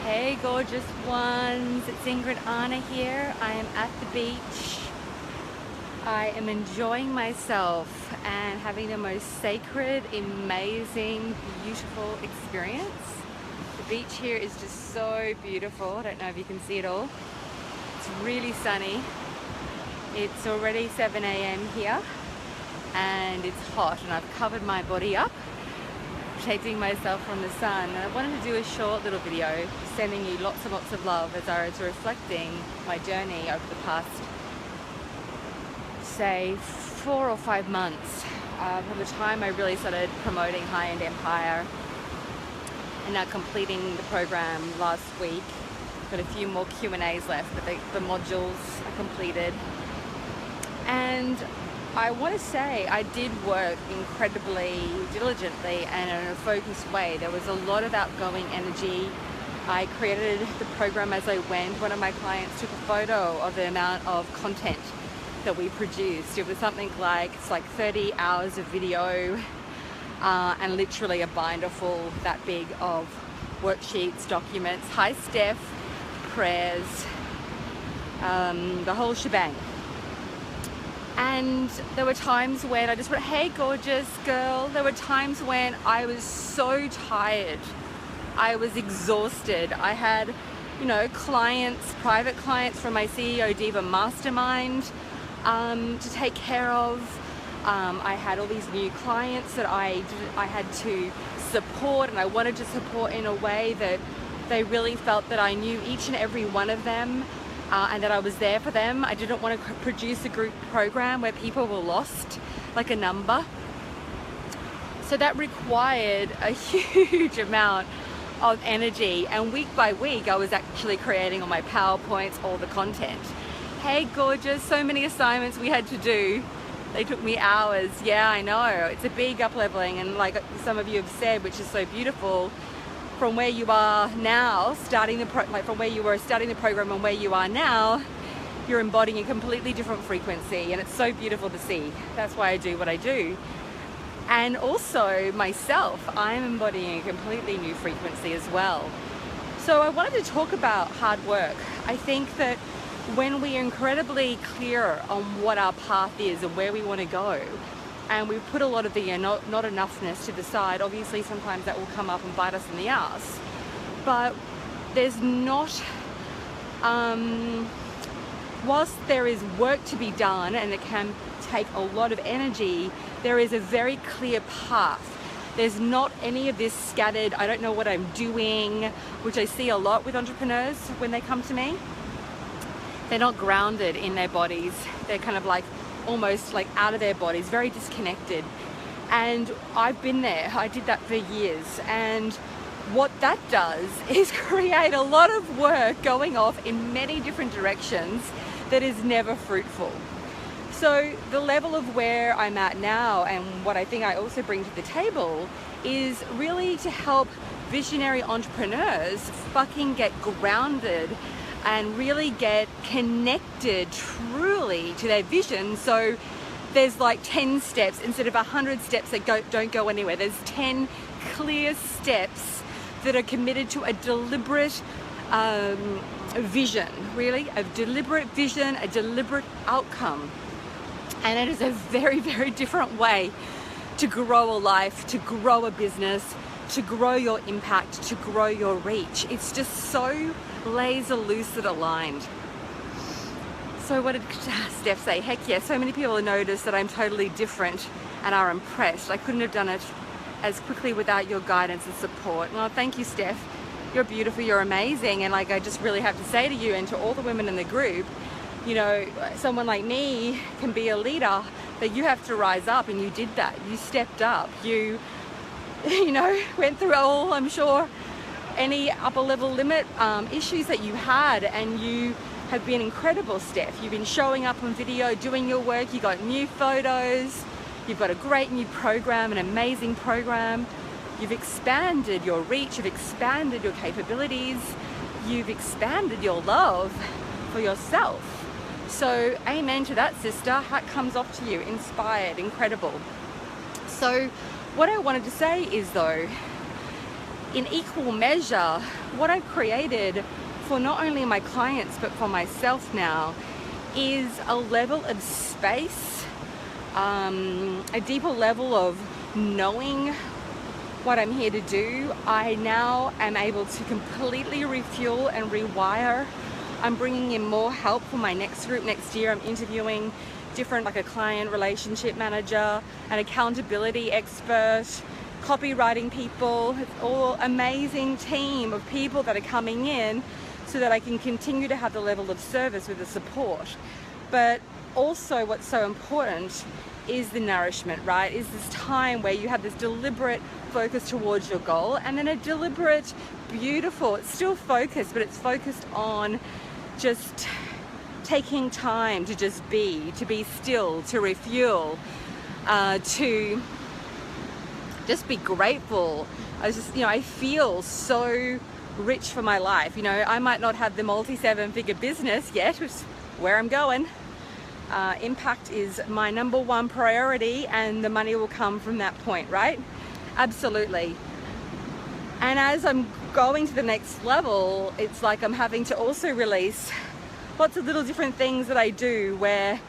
Hey gorgeous ones, it's Ingrid, Arna here. I am at the beach. I am enjoying myself and having the most sacred, amazing, beautiful experience. The beach here is just so beautiful. I don't know if you can see it all. It's really sunny. It's already 7 a.m. here and it's hot, and I've covered my body up, protecting myself from the sun. And I wanted to do a short little video sending you lots and lots of love as I was reflecting my journey over the past, say, 4 or 5 months, from the time I really started promoting High-End Empire and now completing the program last week. Got a few more Q&As left, but the modules are completed. And I want to say I did work incredibly diligently and in a focused way. There was a lot of outgoing energy. I created the program as I went. One of my clients took a photo of the amount of content that we produced. It was something like, it's like 30 hours of video and literally a binder full that big of worksheets, documents. Hi Steph, prayers, the whole shebang. And there were times when I just went, hey gorgeous girl. There were times when I was so tired. I was exhausted. I had, clients, private clients from my CEO Diva Mastermind to take care of. I had all these new clients that I had to support, and I wanted to support in a way that they really felt that I knew each and every one of them. And that I was there for them. I didn't want to produce a group program where people were lost like a number. So that required a huge amount of energy, and week by week I was actually creating all my PowerPoints, all the content. Hey gorgeous, so many assignments we had to do. They took me hours. Yeah, I know. It's a big up-leveling, and like some of you have said, which is so beautiful, from where you are now, from where you were starting the program and where you are now, you're embodying a completely different frequency, and it's so beautiful to see. That's why I do what I do. And also myself, I'm embodying a completely new frequency as well. So I wanted to talk about hard work. I think that when we are incredibly clear on what our path is and where we want to go, and we put a lot of the not enoughness to the side, obviously sometimes that will come up and bite us in the ass. But there's not, whilst there is work to be done and it can take a lot of energy, there is a very clear path. There's not any of this scattered, I don't know what I'm doing, which I see a lot with entrepreneurs when they come to me. They're not grounded in their bodies. They're kind of like almost like out of their bodies, very disconnected. And I've been there. I did that for years. And what that does is create a lot of work going off in many different directions that is never fruitful. So the level of where I'm at now, and what I think I also bring to the table, is really to help visionary entrepreneurs fucking get grounded and really get connected truly to their vision. So there's like 10 steps instead of 100 steps that don't go anywhere. There's 10 clear steps that are committed to a deliberate vision, really, a deliberate vision, a deliberate outcome. And it is a very, very different way to grow a life, to grow a business, to grow your impact, to grow your reach. It's just so laser lucid aligned. So what did Steph say? Heck yeah, so many people have noticed that I'm totally different and are impressed. I couldn't have done it as quickly without your guidance and support. Well, thank you, Steph. You're beautiful, you're amazing. And like, I just really have to say to you and to all the women in the group, someone like me can be a leader, but you have to rise up, and you did that. You stepped up. You went through all, I'm sure, any upper level limit issues that you had, and you have been incredible, Steph. You've been showing up on video, doing your work. You got new photos. You've got a great new program, an amazing program. You've expanded your reach. You've expanded your capabilities. You've expanded your love for yourself. So amen to that, sister. Hat comes off to you. Inspired, incredible. So what I wanted to say is, though, in equal measure, what I've created for not only my clients but for myself now is a level of space, a deeper level of knowing what I'm here to do. I now am able to completely refuel and rewire. I'm bringing in more help for my next group next year. I'm interviewing different, like a client relationship manager, an accountability expert, copywriting people. It's all amazing team of people that are coming in so that I can continue to have the level of service with the support. But also what's so important is the nourishment, right? Is this time where you have this deliberate focus towards your goal, and then a deliberate, beautiful, it's still focused, but it's focused on just taking time to just be, to be still, to refuel, to just be grateful. I feel so rich for my life. I might not have the multi-7-figure business yet, which is where I'm going. Impact is my number one priority, and the money will come from that point, right? Absolutely. And as I'm going to the next level, it's like I'm having to also release lots of little different things that I do where,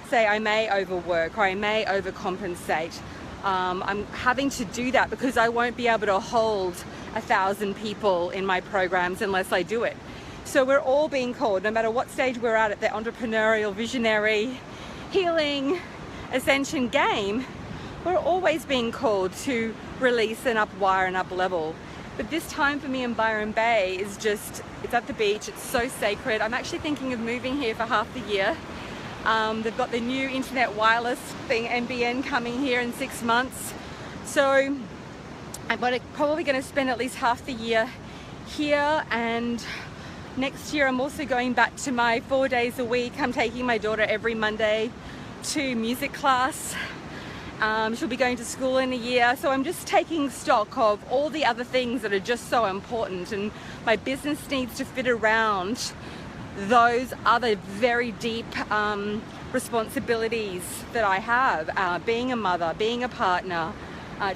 say, I may overwork or I may overcompensate. I'm having to do that because I won't be able to hold 1,000 people in my programs unless I do it. So we're all being called, no matter what stage we're at the entrepreneurial, visionary, healing, ascension game, we're always being called to release and up-wire and up-level. But this time for me in Byron Bay is just, it's at the beach, it's so sacred. I'm actually thinking of moving here for half the year. They've got the new internet wireless thing, NBN, coming here in 6 months. So I'm probably going to spend at least half the year here, and next year I'm also going back to my 4 days a week. I'm taking my daughter every Monday to music class. She'll be going to school in a year, so I'm just taking stock of all the other things that are just so important, and my business needs to fit around those other very deep responsibilities that I have, being a mother, being a partner,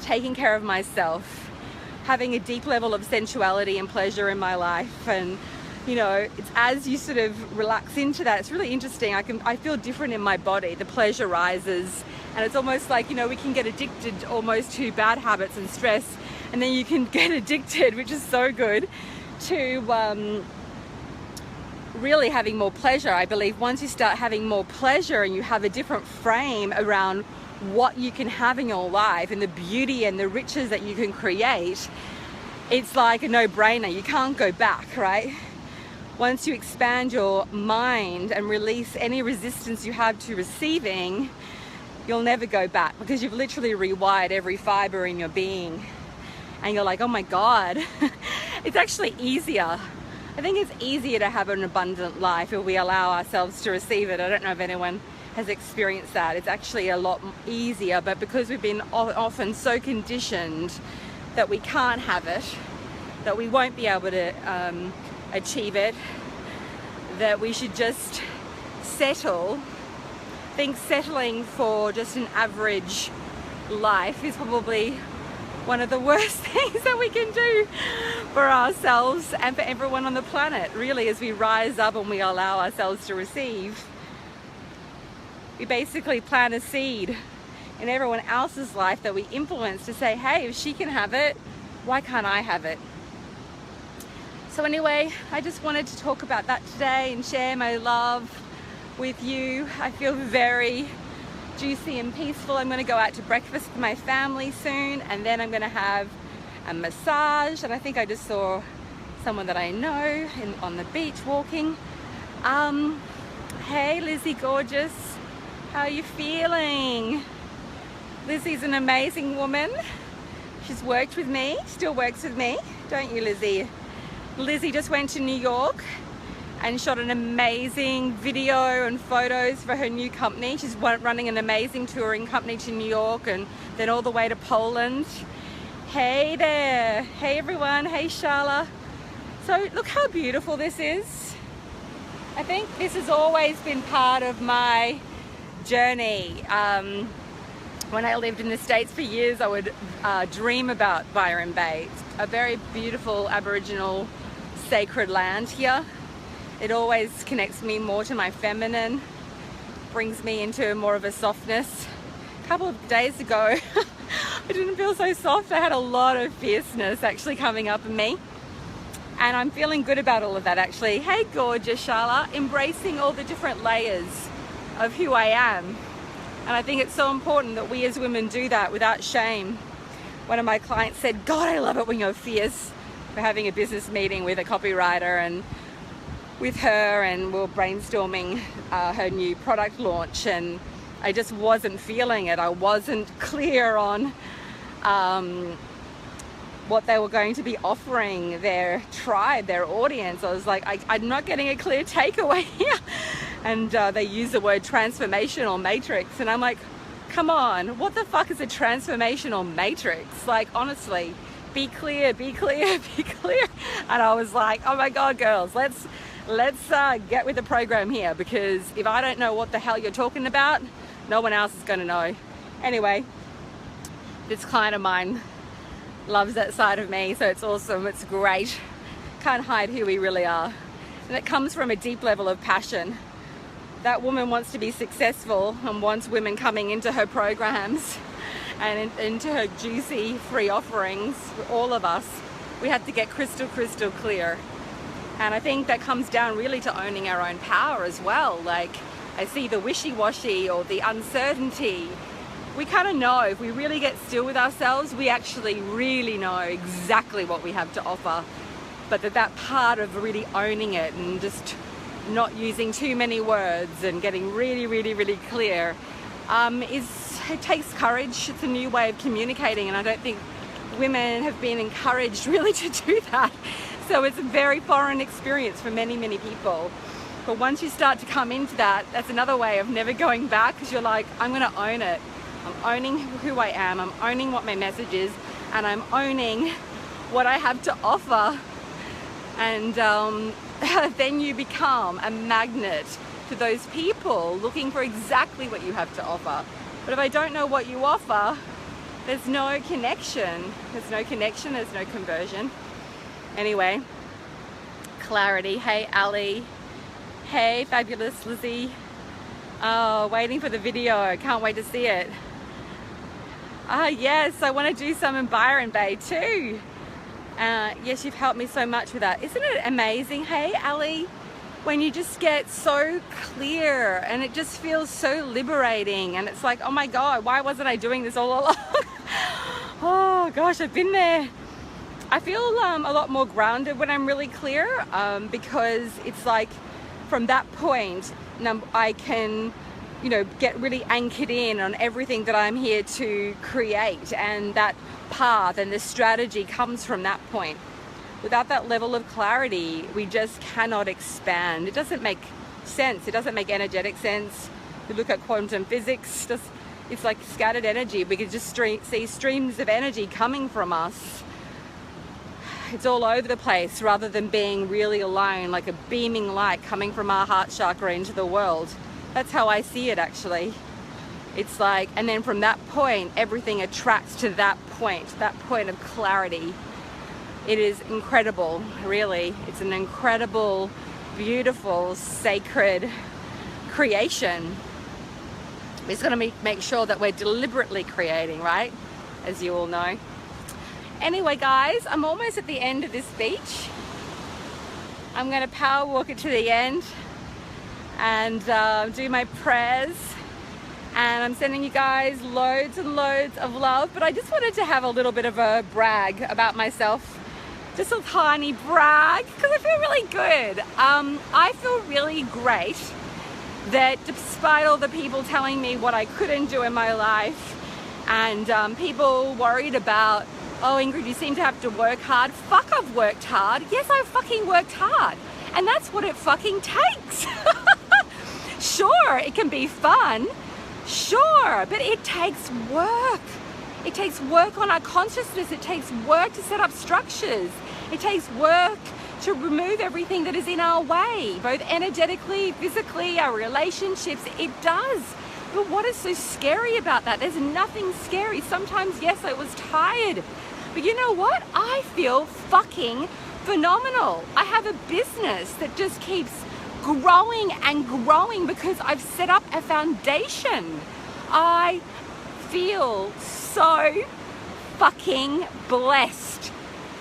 taking care of myself, having a deep level of sensuality and pleasure in my life. And it's as you sort of relax into that, it's really interesting. I feel different in my body. The pleasure rises, and it's almost like, we can get addicted almost to bad habits and stress, and then you can get addicted, which is so good, to really having more pleasure. I believe once you start having more pleasure and you have a different frame around what you can have in your life and the beauty and the riches that you can create, it's like a no-brainer. You can't go back, right? Once you expand your mind and release any resistance you have to receiving, you'll never go back, because you've literally rewired every fiber in your being. And you're like, oh my God, it's actually easier. I think it's easier to have an abundant life if we allow ourselves to receive it. I don't know if anyone has experienced that. It's actually a lot easier, but because we've been often so conditioned that we can't have it, that we won't be able to achieve it, that we should just settle. I think settling for just an average life is probably one of the worst things that we can do for ourselves and for everyone on the planet. Really, as we rise up and we allow ourselves to receive, we basically plant a seed in everyone else's life that we influence to say, hey, if she can have it, why can't I have it? So anyway, I just wanted to talk about that today and share my love with you. I feel very juicy and peaceful. I'm going to go out to breakfast with my family soon, and then I'm going to have a massage, and I think I just saw someone that I know on the beach walking. Hey Lizzie gorgeous, how are you feeling? Lizzie's an amazing woman. She's worked with me, still works with me, don't you, Lizzie? Lizzie just went to New York and shot an amazing video and photos for her new company. She's running an amazing touring company to New York and then all the way to Poland. Hey there, hey everyone, hey Sharla. So look how beautiful this is. I think this has always been part of my journey. When I lived in the States for years, I would dream about Byron Bay. It's a very beautiful Aboriginal sacred land here. It always connects me more to my feminine, brings me into more of a softness. A couple of days ago, I didn't feel so soft. I had a lot of fierceness actually coming up in me. And I'm feeling good about all of that actually. Hey gorgeous Sharla, embracing all the different layers of who I am. And I think it's so important that we as women do that without shame. One of my clients said, God, I love it when you're fierce. We're having a business meeting with a copywriter and with her, and we're brainstorming her new product launch, and I just wasn't feeling it. I wasn't clear on what they were going to be offering their tribe, their audience. I was like, I'm not getting a clear takeaway here. And they use the word transformational matrix, and I'm like, come on, what the fuck is a transformational matrix? Like, honestly, be clear, be clear, be clear. And I was like, oh my God, girls, let's get with the program here, because if I don't know what the hell you're talking about, no one else is going to know. Anyway, this client of mine loves that side of me, so it's awesome, it's great. Can't hide who we really are. And it comes from a deep level of passion. That woman wants to be successful and wants women coming into her programs and into her juicy free offerings. All of us, we have to get crystal clear. And I think that comes down really to owning our own power as well. Like, I see the wishy-washy or the uncertainty. We kind of know, if we really get still with ourselves, we actually really know exactly what we have to offer. But that part of really owning it and just not using too many words and getting really clear, it takes courage. It's a new way of communicating, and I don't think women have been encouraged really to do that. So it's a very foreign experience for many people. But once you start to come into that, that's another way of never going back, because you're like, I'm going to own it. I'm owning who I am. I'm owning what my message is, and I'm owning what I have to offer. And then you become a magnet to those people looking for exactly what you have to offer. But if I don't know what you offer, there's no connection. There's no connection, there's no conversion. Anyway, clarity. Hey Ali. Hey fabulous Lizzie. Oh, waiting for the video. Can't wait to see it. Yes, I want to do some in Byron Bay too. Yes, you've helped me so much with that. Isn't it amazing, hey Ali, when you just get so clear and it just feels so liberating, and it's like, oh my God, why wasn't I doing this all along? Oh gosh, I've been there. I feel a lot more grounded when I'm really clear, because it's like from that point I can, you know, get really anchored in on everything that I'm here to create, and that path and the strategy comes from that point. Without that level of clarity, we just cannot expand. It doesn't make sense. It doesn't make energetic sense. You look at quantum physics, it's like scattered energy. We could just see streams of energy coming from us. It's all over the place, rather than being really alone, like a beaming light coming from our heart chakra into the world. That's how I see it actually. It's like, and then from that point, everything attracts to that point of clarity. It is incredible, really. It's an incredible, beautiful, sacred creation. We're just going to make sure that we're deliberately creating, right? As you all know. Anyway, guys, I'm almost at the end of this beach. I'm going to power walk it to the end and do my prayers. And I'm sending you guys loads and loads of love. But I just wanted to have a little bit of a brag about myself. Just a tiny brag, because I feel really good. I feel really great that despite all the people telling me what I couldn't do in my life, and people worried about, oh Ingrid, you seem to have to work hard. Fuck, I've worked hard. Yes, I've fucking worked hard. And that's what it fucking takes. Sure, it can be fun. Sure, but it takes work. It takes work on our consciousness. It takes work to set up structures. It takes work to remove everything that is in our way, both energetically, physically, our relationships. It does. But what is so scary about that? There's nothing scary. Sometimes, yes, I was tired, But you know what? I feel fucking phenomenal. I have a business that just keeps growing and growing because I've set up a foundation. I feel so fucking blessed.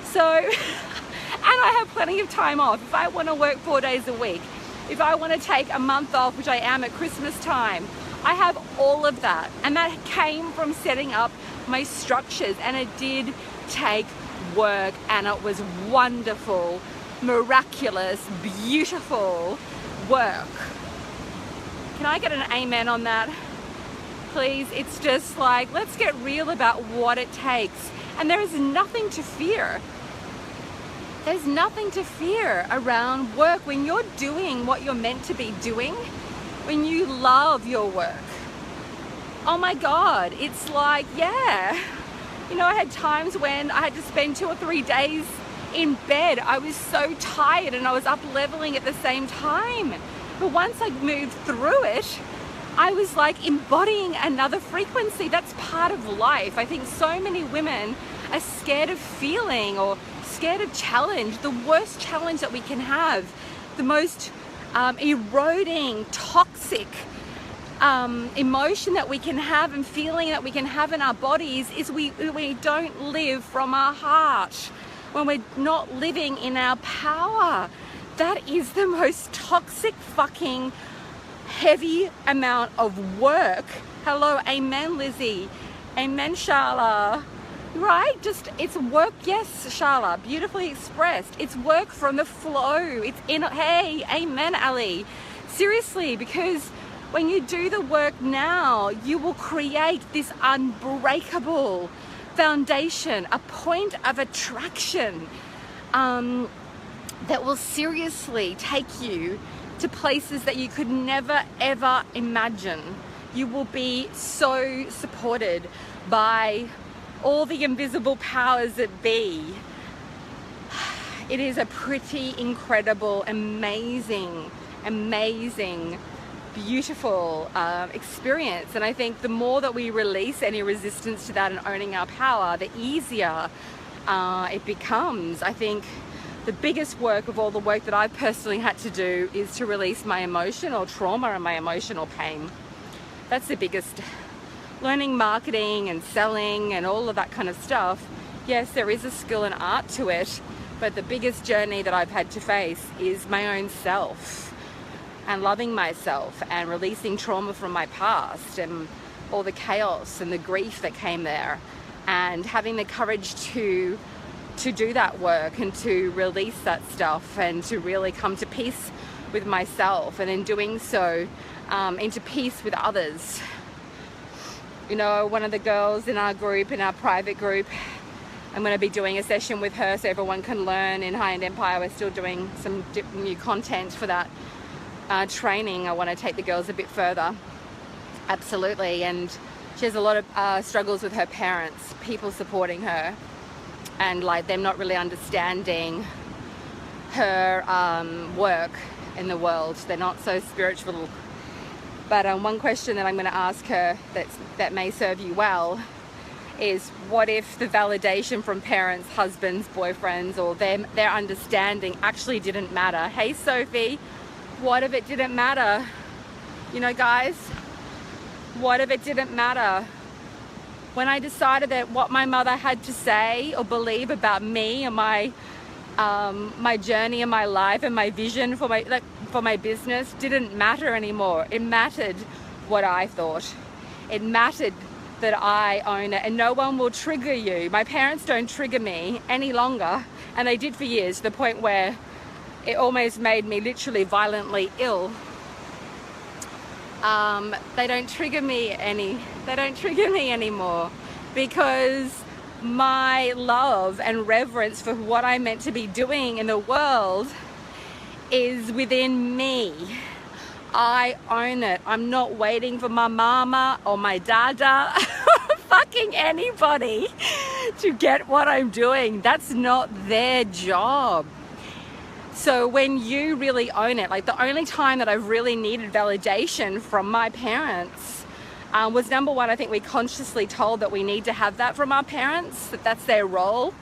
So, and I have plenty of time off. If I want to work 4 days a week, if I want to take a month off, which I am at Christmas time, I have all of that. And that came from setting up my structures, and it did take work, and it was wonderful, miraculous, beautiful work. Can I get an amen on that? Please. It's just like, let's get real about what it takes. And there is nothing to fear. There's nothing to fear around work when you're doing what you're meant to be doing, when you love your work. Oh my God, it's like, yeah. You know, I had times when I had to spend 2 or 3 days in bed. I was so tired and I was up leveling at the same time. But once I moved through it, I was like embodying another frequency. That's part of life. I think so many women are scared of feeling or scared of challenge. The worst challenge that we can have, the most eroding, toxic emotion that we can have and feeling that we can have in our bodies is we don't live from our heart. When we're not living in our power, that is the most toxic fucking heavy amount of work. Hello, amen, Lizzie. Amen, Sharla. Right? Just, it's work. Yes, Sharla, beautifully expressed. It's work from the flow. It's in, hey, amen, Ali. Seriously, because when you do the work now, you will create this unbreakable foundation, a point of attraction that will seriously take you to places that you could never ever imagine. You will be so supported by all the invisible powers that be. It is a pretty incredible, amazing, beautiful experience. And I think the more that we release any resistance to that and owning our power, the easier it becomes. I think the biggest work of all the work that I've personally had to do is to release my emotional trauma and my emotional pain. That's the biggest. Learning marketing and selling and all of that kind of stuff, yes, there is a skill and art to it, but the biggest journey that I've had to face is my own self and loving myself and releasing trauma from my past and all the chaos and the grief that came there, and having the courage to do that work and to release that stuff and to really come to peace with myself, and in doing so, into peace with others. You know, one of the girls in our group, in our private group, I'm going to be doing a session with her so everyone can learn in High End Empire. We're still doing some new content for that training. I want to take the girls a bit further. Absolutely. And she has a lot of struggles with her parents, people supporting her, and like them not really understanding her work in the world. They're not so spiritual. But one question that I'm going to ask her that may serve you well is, what if the validation from parents, husbands, boyfriends, or their understanding actually didn't matter? Hey, Sophie, what if it didn't matter? You know, guys, what if it didn't matter? When I decided that what my mother had to say or believe about me and my journey and my life and my vision for my business didn't matter anymore. It mattered what I thought. It mattered that I own it, and no one will trigger you. My parents don't trigger me any longer, and they did for years, to the point where it almost made me literally violently ill. They don't trigger me anymore, because my love and reverence for what I'm meant to be doing in the world is within me. I own it. I'm not waiting for my mama or my dada or fucking anybody to get what I'm doing. That's not their job. So when you really own it, like the only time that I've really needed validation from my parents was number one, I think we consciously told that we need to have that from our parents, that that's their role.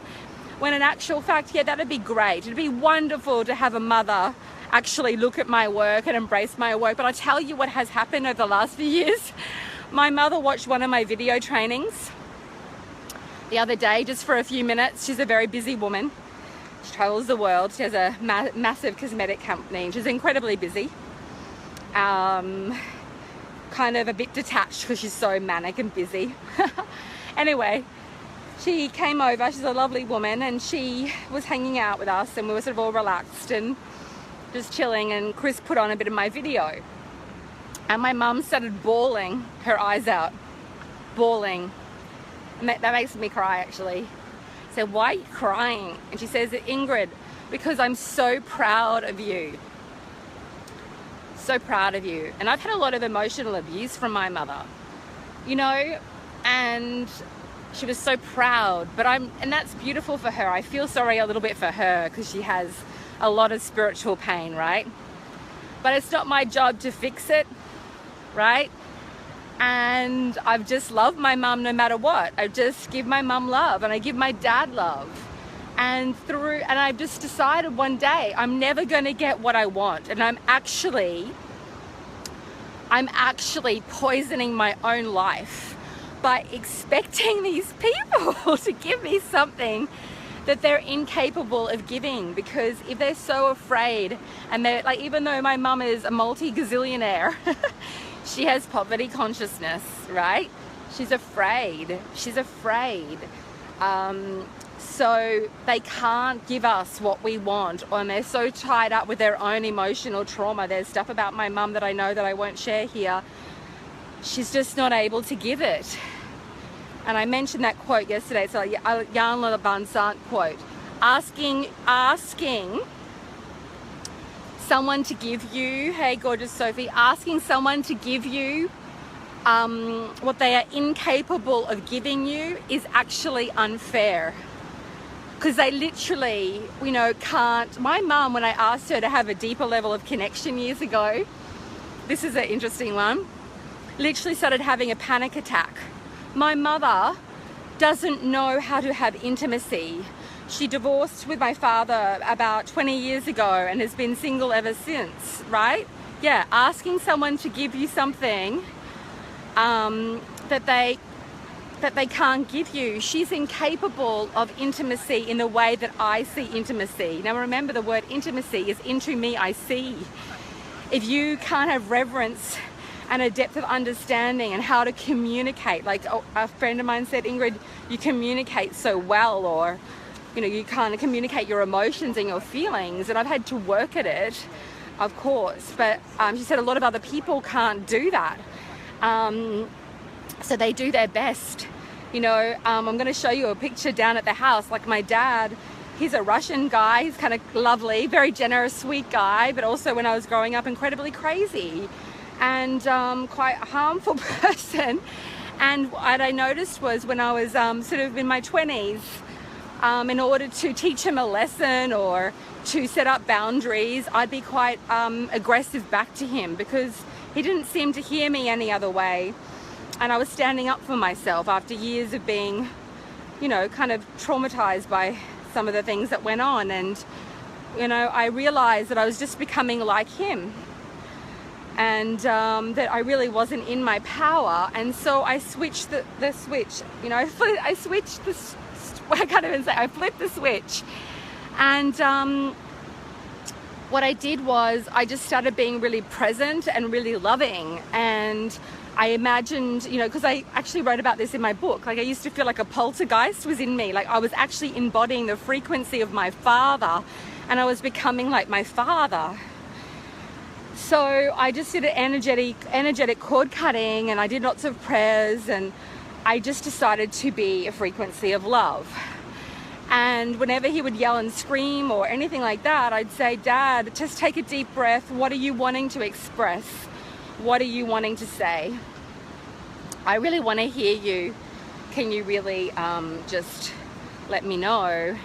When in actual fact, yeah, that'd be great. It'd be wonderful to have a mother actually look at my work and embrace my work. But I tell you what has happened over the last few years. My mother watched one of my video trainings the other day, just for a few minutes. She's a very busy woman. She travels the world. She has a massive cosmetic company. She's incredibly busy. Kind of a bit detached because she's so manic and busy. Anyway, she came over. She's a lovely woman, and she was hanging out with us, and we were sort of all relaxed and just chilling, and Chris put on a bit of my video, and my mum started bawling her eyes out, bawling, and that makes me cry actually. I said, why are you crying? And she says, Ingrid, because I'm so proud of you. So proud of you. And I've had a lot of emotional abuse from my mother, you know, and she was so proud, and that's beautiful for her. I feel sorry a little bit for her because she has a lot of spiritual pain, right? But it's not my job to fix it, right? And I've just loved my mum no matter what. I just give my mum love, and I give my dad love. And I've just decided one day I'm never going to get what I want, and I'm actually poisoning my own life by expecting these people to give me something that they're incapable of giving. Because if they're so afraid, and they're like, even though my mum is a multi-gazillionaire, she has poverty consciousness, right? She's afraid. So they can't give us what we want, and they're so tied up with their own emotional trauma. There's stuff about my mum that I know that I won't share here. She's just not able to give it. And I mentioned that quote yesterday. It's a Yarnla Bansant quote. Asking someone to give you, hey gorgeous Sophie, asking someone to give you what they are incapable of giving you is actually unfair. Because they literally, you know, can't. My mum, when I asked her to have a deeper level of connection years ago, this is an interesting one, literally started having a panic attack. My mother doesn't know how to have intimacy. She divorced with my father about 20 years ago and has been single ever since, right? Yeah, asking someone to give you something that they can't give you. She's incapable of intimacy in the way that I see intimacy. Now remember, the word intimacy is into me I see. If you can't have reverence and a depth of understanding and how to communicate, like a friend of mine said, Ingrid, you communicate so well, or you know, you can't communicate your emotions and your feelings. And I've had to work at it, of course, but she said a lot of other people can't do that. So they do their best. You know, I'm going to show you a picture down at the house. Like my dad, he's a Russian guy. He's kind of lovely, very generous, sweet guy, but also when I was growing up, incredibly crazy and quite a harmful person. And what I noticed was when I was sort of in my 20s, in order to teach him a lesson or to set up boundaries, I'd be quite aggressive back to him because he didn't seem to hear me any other way. And I was standing up for myself after years of being, you know, kind of traumatized by some of the things that went on. And, you know, I realized that I was just becoming like him, and that I really wasn't in my power. And so I switched the switch, you know, I switched the, I can't even say, I flipped the switch. And what I did was I just started being really present and really loving. And I imagined, you know, because I actually wrote about this in my book, like I used to feel like a poltergeist was in me, like I was actually embodying the frequency of my father, and I was becoming like my father. So I just did an energetic cord cutting, and I did lots of prayers, and I just decided to be a frequency of love. And whenever he would yell and scream or anything like that, I'd say, Dad, just take a deep breath. What are you wanting to express? What are you wanting to say? I really want to hear you. Can you really just let me know?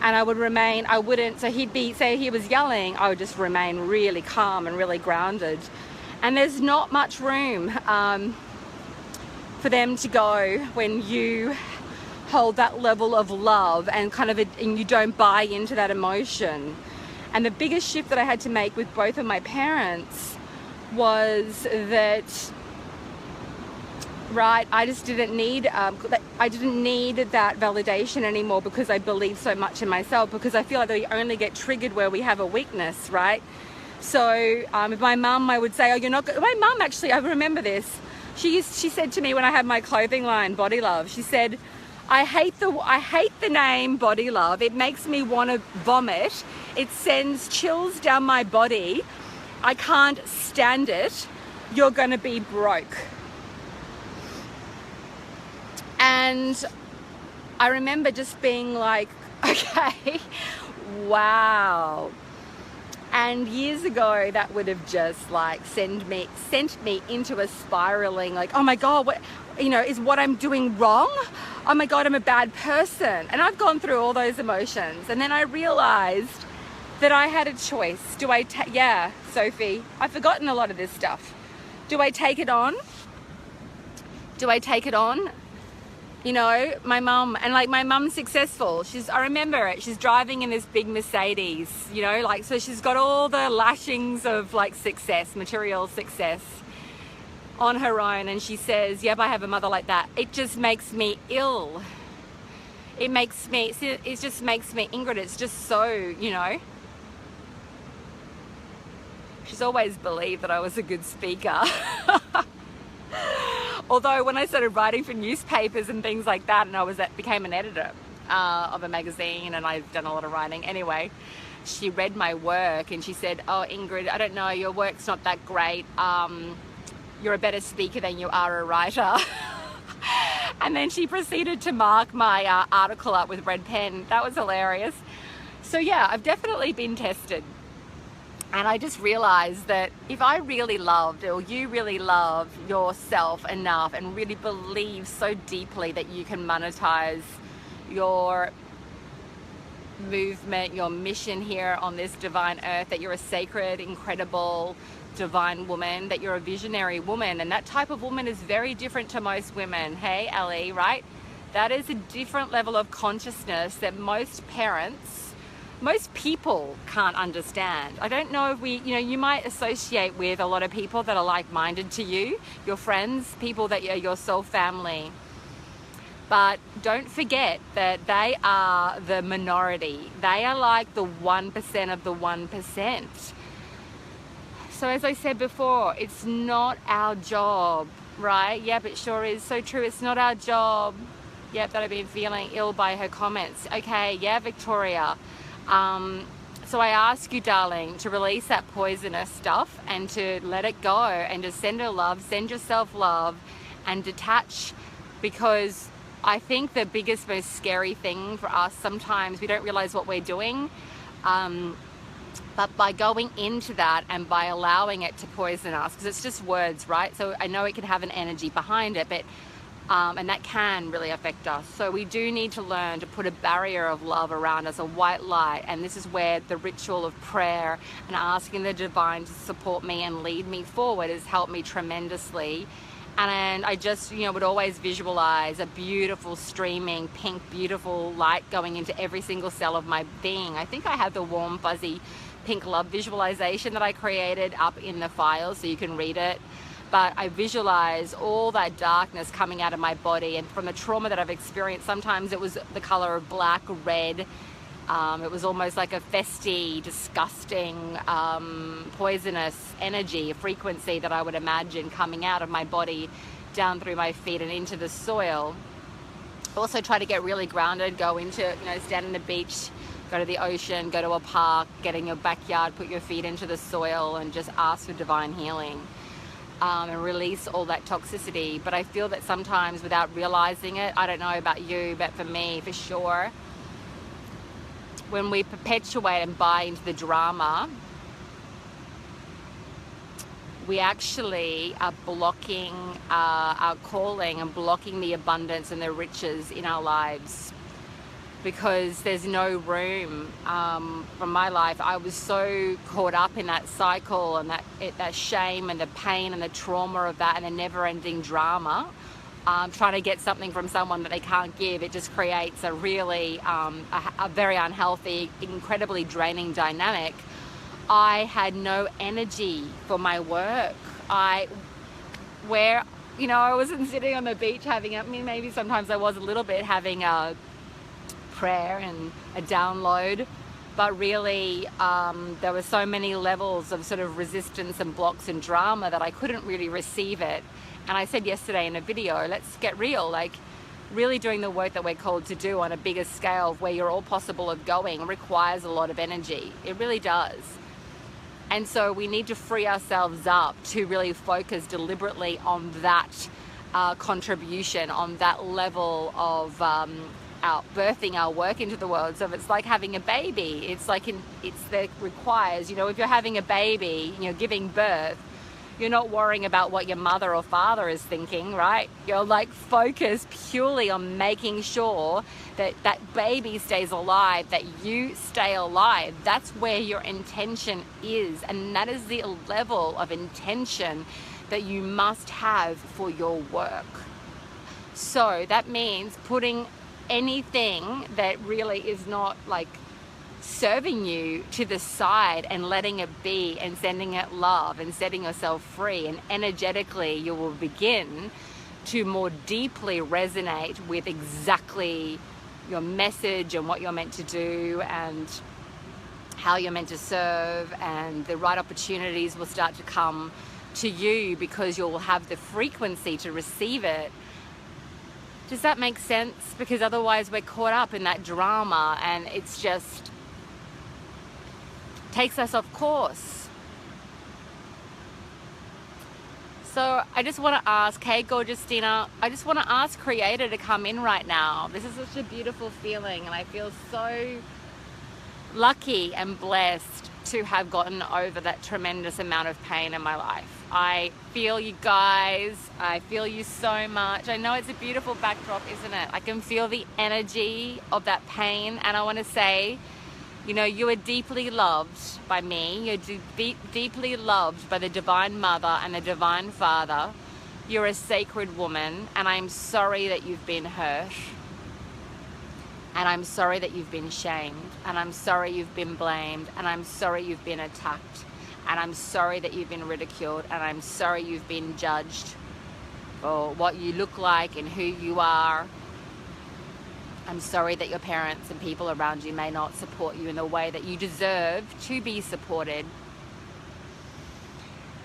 And I would remain, I wouldn't, so he'd be, say he was yelling, I would just remain really calm and really grounded. And there's not much room for them to go when you hold that level of love and and you don't buy into that emotion. And the biggest shift that I had to make with both of my parents was that, right, I just didn't need that validation anymore, because I believe so much in myself, because I feel like we only get triggered where we have a weakness, right? So if my mum, I would say, oh, you're not my mum, actually, I remember this. She said to me when I had my clothing line, Body Love, she said, I hate the name Body Love. It makes me want to vomit. It sends chills down my body. I can't stand it. You're going to be broke. And I remember just being like, okay, wow. And years ago, that would have just like sent me into a spiraling, like, oh my God, what, is what I'm doing wrong? Oh my God, I'm a bad person. And I've gone through all those emotions. And then I realized that I had a choice. Yeah, Sophie, I've forgotten a lot of this stuff. Do I take it on? My mum, and like my mum's successful. I remember it. She's driving in this big Mercedes, so she's got all the lashings of like success, material success on her own. And she says, yep, I have a mother like that. It just makes me ill. It just makes me, Ingrid, it's just so, She's always believed that I was a good speaker. Although when I started writing for newspapers and things like that, and became an editor of a magazine, and I've done a lot of writing. Anyway, she read my work and she said, oh, Ingrid, I don't know, your work's not that great. You're a better speaker than you are a writer. And then she proceeded to mark my article up with red pen. That was hilarious. So yeah, I've definitely been tested. And I just realized that if I really loved, or you really love yourself enough and really believe so deeply that you can monetize your movement, your mission here on this divine earth, that you're a sacred, incredible, divine woman, that you're a visionary woman. And that type of woman is very different to most women. Hey, Ellie, right? That is a different level of consciousness that most people can't understand. I don't know if you might associate with a lot of people that are like-minded to you, your friends, people that are your soul family. But don't forget that they are the minority. They are like the 1% of the 1%. So as I said before, it's not our job, right? Yep, it sure is so true. It's not our job. Yep, that I've been feeling ill by her comments. Okay, yeah, Victoria. So I ask you, darling, to release that poisonous stuff and to let it go and to send her love, send yourself love, and detach, because I think the biggest, most scary thing for us, sometimes we don't realize what we're doing, but by going into that and by allowing it to poison us, because it's just words, right? So I know it can have an energy behind it, but and that can really affect us. So we do need to learn to put a barrier of love around us, a white light. And this is where the ritual of prayer and asking the divine to support me and lead me forward has helped me tremendously. And I just, would always visualize a beautiful, streaming, pink, beautiful light going into every single cell of my being. I think I have the warm, fuzzy, pink love visualization that I created up in the file, so you can read it. But I visualize all that darkness coming out of my body, and from the trauma that I've experienced, sometimes it was the color of black, red. It was almost like a festy, disgusting, poisonous energy, a frequency that I would imagine coming out of my body, down through my feet and into the soil. Also try to get really grounded, go into, stand on the beach, go to the ocean, go to a park, get in your backyard, put your feet into the soil and just ask for divine healing. And release all that toxicity. But I feel that sometimes without realizing it, I don't know about you, but for me, for sure, when we perpetuate and buy into the drama, we actually are blocking our calling and blocking the abundance and the riches in our lives, because there's no room. From my life, I was so caught up in that cycle and that shame and the pain and the trauma of that and the never-ending drama. trying to get something from someone that they can't give. It just creates a really, a very unhealthy, incredibly draining dynamic. I had no energy for my work. I wasn't sitting on the beach maybe sometimes I was a little bit having a prayer and a download, but really there were so many levels of sort of resistance and blocks and drama that I couldn't really receive it. And I said yesterday in a video, let's get real, like really doing the work that we're called to do on a bigger scale where you're all possible of going requires a lot of energy. It really does. And so we need to free ourselves up to really focus deliberately on that contribution, on that level of birthing our work into the world. So if it's like having a baby, it requires, if you're having a baby, giving birth, you're not worrying about what your mother or father is thinking, right? You're like focused purely on making sure that that baby stays alive, that you stay alive. That's where your intention is. And that is the level of intention that you must have for your work. So that means putting anything that really is not like serving you to the side and letting it be and sending it love and setting yourself free, and energetically you will begin to more deeply resonate with exactly your message and what you're meant to do and how you're meant to serve, and the right opportunities will start to come to you because you'll have the frequency to receive it. Does that make sense? Because otherwise we're caught up in that drama and it's just takes us off course. So I just want to ask, hey gorgeous Dina, I just want to ask Creator to come in right now. This is such a beautiful feeling and I feel so lucky and blessed to have gotten over that tremendous amount of pain in my life. I feel you guys, I feel you so much. I know it's a beautiful backdrop, isn't it? I can feel the energy of that pain, and I want to say, you are deeply loved by me. You're deeply loved by the Divine Mother and the Divine Father. You're a sacred woman, and I'm sorry that you've been hurt. And I'm sorry that you've been shamed. And I'm sorry you've been blamed. And I'm sorry you've been attacked. And I'm sorry that you've been ridiculed. And I'm sorry you've been judged for what you look like and who you are. I'm sorry that your parents and people around you may not support you in the way that you deserve to be supported.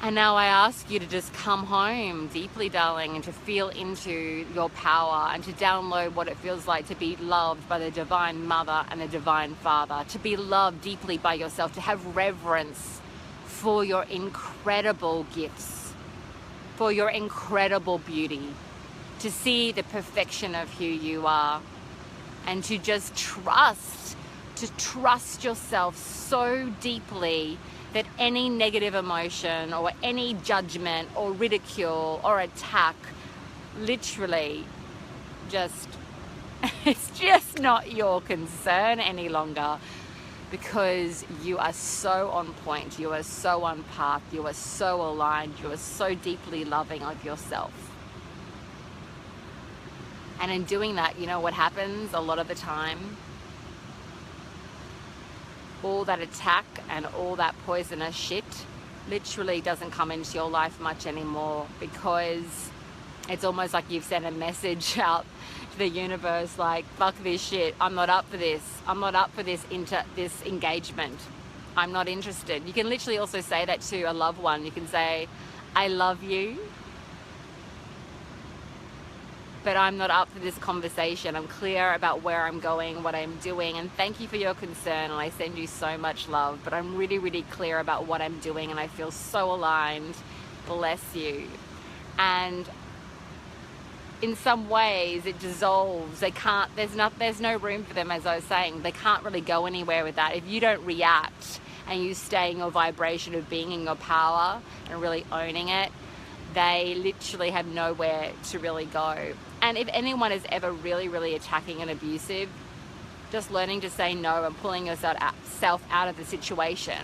And now I ask you to just come home deeply, darling, and to feel into your power and to download what it feels like to be loved by the Divine Mother and the Divine Father, to be loved deeply by yourself, to have reverence for your incredible gifts, for your incredible beauty, to see the perfection of who you are, and to just trust yourself so deeply that any negative emotion or any judgment or ridicule or attack literally just, it's just not your concern any longer, because you are so on point, you are so on path, you are so aligned, you are so deeply loving of yourself. And in doing that, you know what happens a lot of the time? All that attack and all that poisonous shit literally doesn't come into your life much anymore, because it's almost like you've sent a message out to the universe like, fuck this shit, I'm not up for this. I'm not up for this engagement. I'm not interested. You can literally also say that to a loved one. You can say, I love you, but I'm not up for this conversation. I'm clear about where I'm going, what I'm doing, and thank you for your concern, and I send you so much love, but I'm really, really clear about what I'm doing, and I feel so aligned. Bless you. And in some ways it dissolves. There's no room for them, as I was saying. They can't really go anywhere with that. If you don't react and you stay in your vibration of being in your power and really owning it, they literally have nowhere to really go. And if anyone is ever really, really attacking and abusive, just learning to say no and pulling yourself out of the situation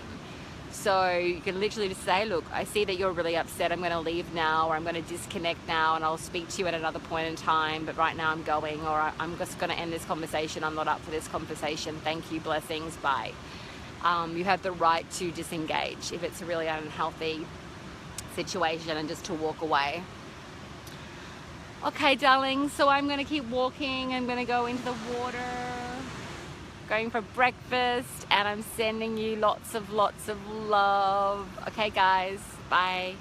So you can literally just say, look, I see that you're really upset. I'm going to leave now, or I'm going to disconnect now, and I'll speak to you at another point in time. But right now I'm going, or I'm just going to end this conversation. I'm not up for this conversation. Thank you. Blessings. Bye. You have the right to disengage if it's a really unhealthy situation, and just to walk away. Okay, darling. So I'm going to keep walking. I'm going to go into the water. Going for breakfast, and I'm sending you lots of love. Okay guys, bye.